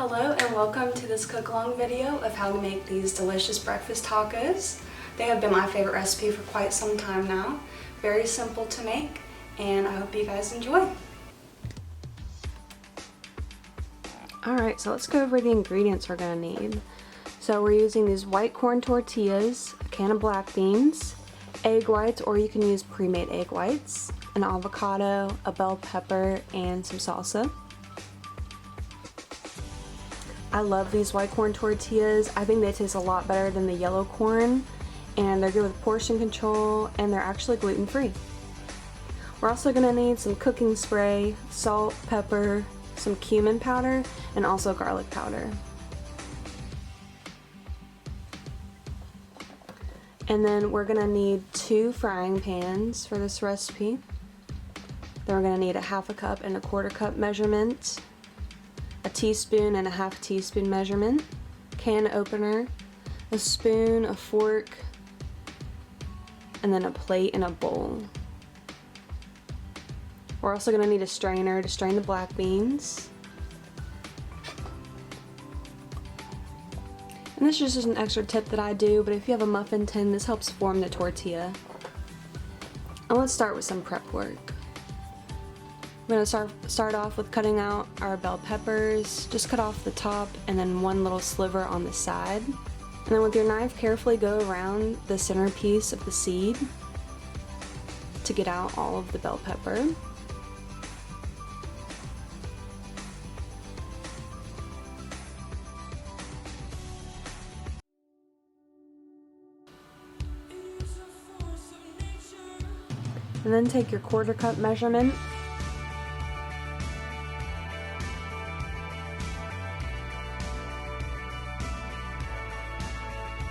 Hello and welcome to this cook-along video of how to make these delicious breakfast tacos. They have been my favorite recipe for quite some time now. Very simple to make, and I hope you guys enjoy. Alright, so let's go over the ingredients we're going to need. So we're using these white corn tortillas, a can of black beans, egg whites, or you can use pre-made egg whites, an avocado, a bell pepper, and some salsa. I love these white corn tortillas. I think they taste a lot better than the yellow corn, and they're good with portion control, and they're actually gluten-free. We're also going to need some cooking spray, salt, pepper, some cumin powder, and also garlic powder. And then we're going to need 2 frying pans for this recipe. Then we're going to need a 1/2 cup and a 1/4 cup measurement, a teaspoon and a 1/2 teaspoon measurement, can opener, a spoon, a fork, and then a plate and a bowl. We're also going to need a strainer to strain the black beans. And this is just an extra tip that I do, but if you have a muffin tin, this helps form the tortilla. And let's start with some prep work. We're going to start off with cutting out our bell peppers. Just cut off the top and then one little sliver on the side. And then with your knife, carefully go around the centerpiece of the seed to get out all of the bell pepper. And then take your 1/4 cup measurement .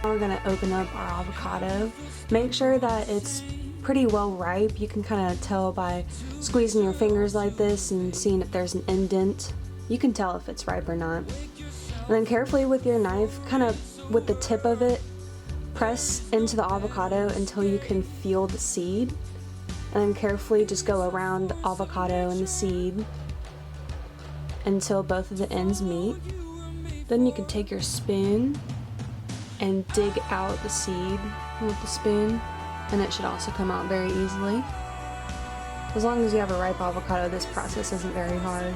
Now we're going to open up our avocado. Make sure that it's pretty well ripe. You can kind of tell by squeezing your fingers like this and seeing if there's an indent. You can tell if it's ripe or not. And then carefully with your knife, kind of with the tip of it, press into the avocado until you can feel the seed. And then carefully just go around the avocado and the seed until both of the ends meet. Then you can take your spoon and dig out the seed with the spoon, and it should also come out very easily. As long as you have a ripe avocado, this process isn't very hard.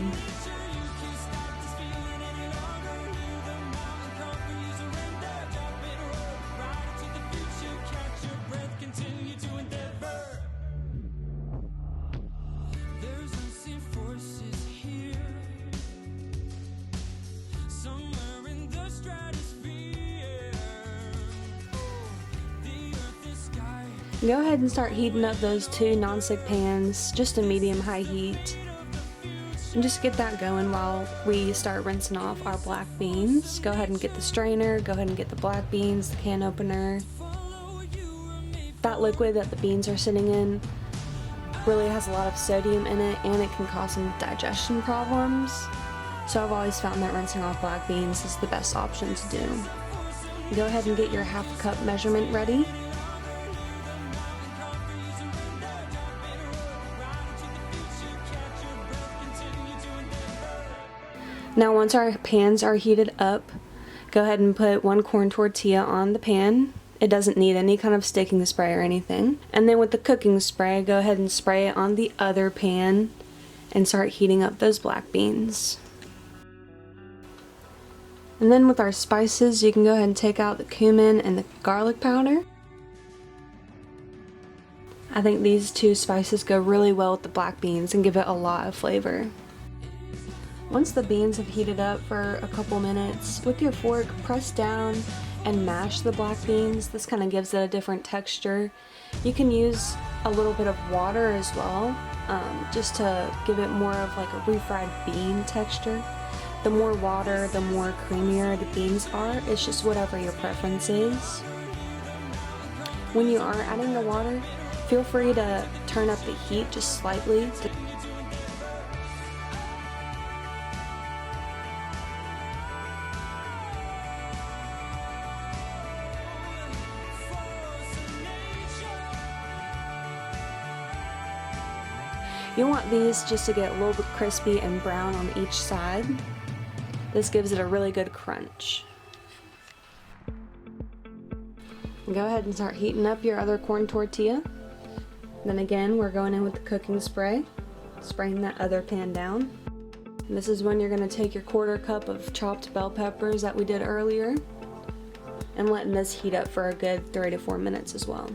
Go ahead and start heating up those 2 nonstick pans, just a medium-high heat. And just get that going while we start rinsing off our black beans. Go ahead and get the strainer, go ahead and get the black beans, the can opener. That liquid that the beans are sitting in really has a lot of sodium in it, and it can cause some digestion problems. So I've always found that rinsing off black beans is the best option to do. Go ahead and get your 1/2 cup measurement ready. Now once our pans are heated up, go ahead and put 1 corn tortilla on the pan. It doesn't need any kind of sticking spray or anything. And then with the cooking spray, go ahead and spray it on the other pan and start heating up those black beans. And then with our spices, you can go ahead and take out the cumin and the garlic powder. I think these 2 spices go really well with the black beans and give it a lot of flavor. Once the beans have heated up for a couple minutes, with your fork, press down and mash the black beans. This kind of gives it a different texture. You can use a little bit of water as well, just to give it more of like a refried bean texture. The more water, the more creamier the beans are. It's just whatever your preference is. When you are adding the water, feel free to turn up the heat just slightly. You want these just to get a little bit crispy and brown on each side. This gives it a really good crunch. Go ahead and start heating up your other corn tortilla. Then again, we're going in with the cooking spray, spraying that other pan down. And this is when you're going to take your 1/4 cup of chopped bell peppers that we did earlier and letting this heat up for a good 3 to 4 minutes as well.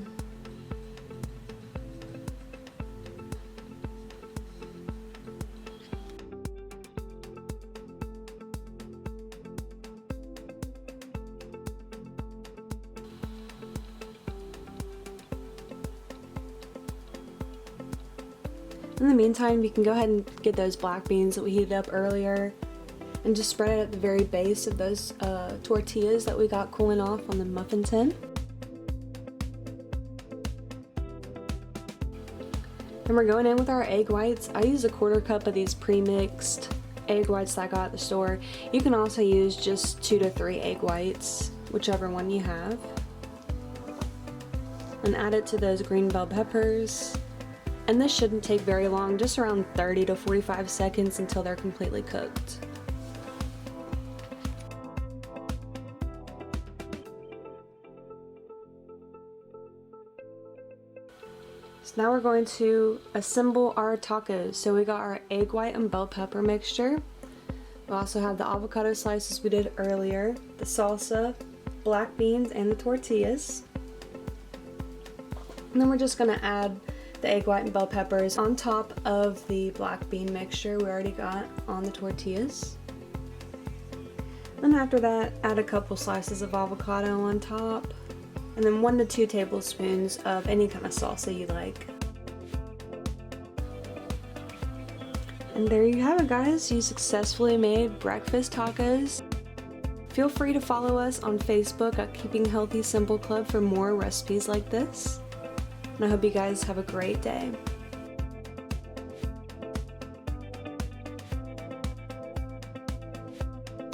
In the meantime, you can go ahead and get those black beans that we heated up earlier and just spread it at the very base of those tortillas that we got cooling off on the muffin tin. And we're going in with our egg whites. I use a 1/4 cup of these pre-mixed egg whites that I got at the store. You can also use just 2 to 3 egg whites, whichever one you have. And add it to those green bell peppers. And this shouldn't take very long, just around 30 to 45 seconds until they're completely cooked. So now we're going to assemble our tacos. So we got our egg white and bell pepper mixture. We also have the avocado slices we did earlier, the salsa, black beans, and the tortillas. And then we're just gonna add the egg white and bell peppers on top of the black bean mixture we already got on the tortillas. Then after that, add a couple slices of avocado on top, and then 1 to 2 tablespoons of any kind of salsa you like. And there you have it, guys. You successfully made breakfast tacos. Feel free to follow us on Facebook at Keeping Healthy Simple Club for more recipes like this. And I hope you guys have a great day.